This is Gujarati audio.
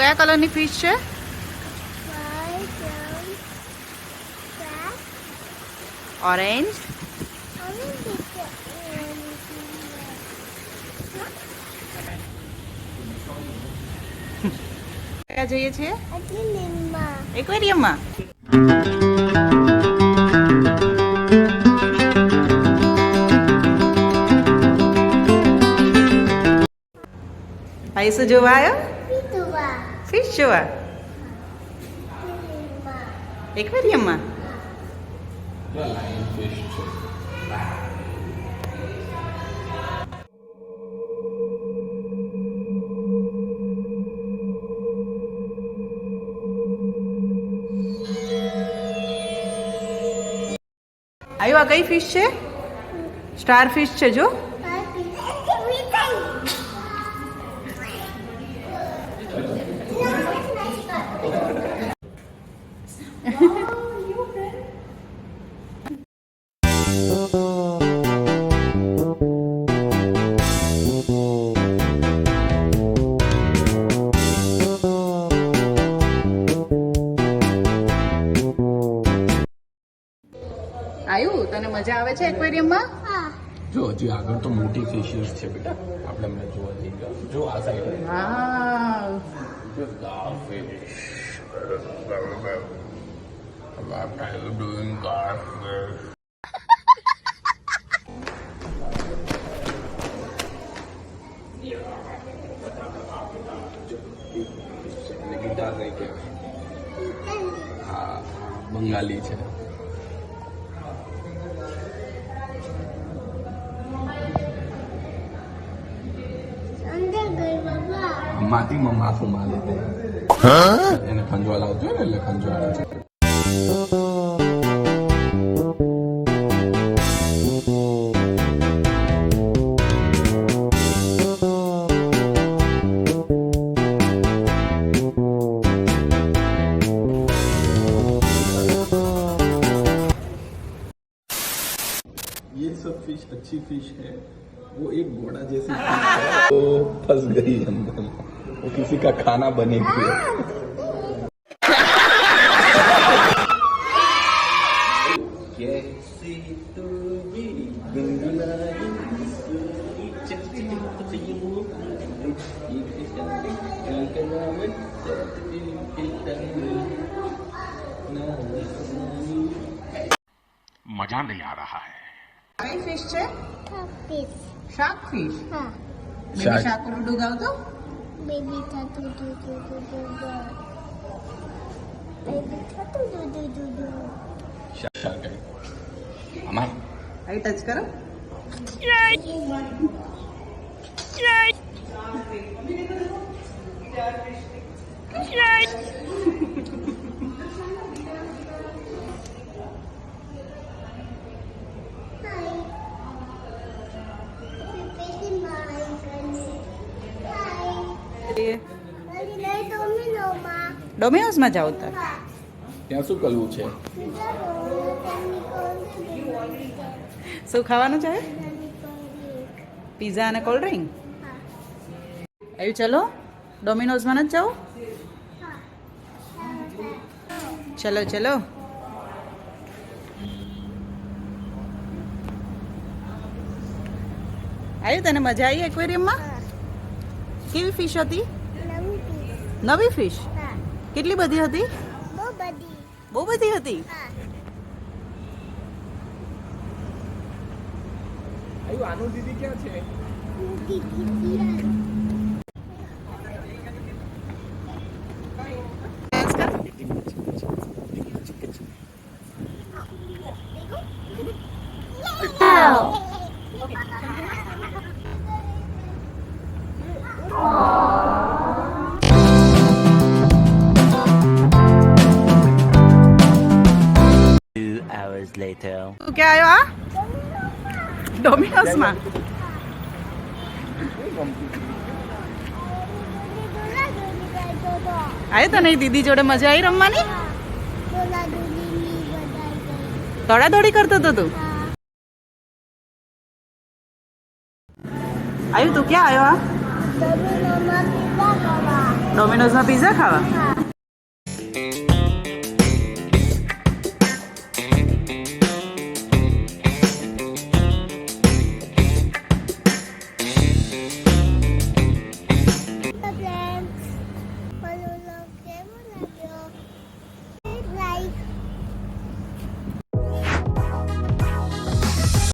કયા કલરની ફિશ છે? ઓરેન્જ. ક્યાં જઈએ છીએ? એક્વેરિયમમાં. અહીં શું જોવા આવ્યો? ફિશ જોવા એક્વેરિયમમાં. આયુ આ કઈ ફિશ છે? સ્ટાર ફિશ છે જો. આયુ તને મજા આવે છે એક્વેરિયમમાં? જો હજી આગળ તો મોટી ફિશિસ છે બેટા, આપણે હમણાં જોવા જઈ ગયા. જો આ સાઈડ. હા. ગિટાર નહીં કે હા બંગાળી છે. માટીમાં માથું મારે તે એને ખંજવાળ આવતું હોય ને એટલે ખંજવાળ છે. ये सब फिश अच्छी फिश है. वो एक घोड़ा जैसी फिश है वो फंस गई अंदर. वो किसी का खाना बनेगी. मजा नहीं आ रहा है. કઈ ફિશ છે? Shark fish. Baby shark. Shark નું ડુગાવ તો Baby tattoo do do do do do. Baby tattoo do do do do. Shark અમાર અહીં ટચ કરો. ડોમિનોઝમાં જાવ તો ત્યાં શું કરવું છે? શું ખાવાનું છે? પીઝા અને કોલ્ડ ડ્રિંક. આવ્યું ચલો ડોમિનોઝમાં જ જાઓ. ચલો ચલો. આવ્યું તને મજા આવી એક્વેરિયમમાં? કેવી ફિશ હતી? નવી ફિશ? કેટલી બધી હતી? બહુ બધી હતી. આનું દીદી ક્યાં છે? Later. તું ક્યાં આવ્યો? આ ડોમિનોઝમાં. આવ્યો તને દીદી જોડે મજા આવી રમવાની? દોડાદોડી કરતો હતો તું? આવ્યું તું ક્યાં આવ્યો? આ ડોમિનોમાં પીઝા ખાવા ડોમિનોઝમાં પિઝા ખાવા હા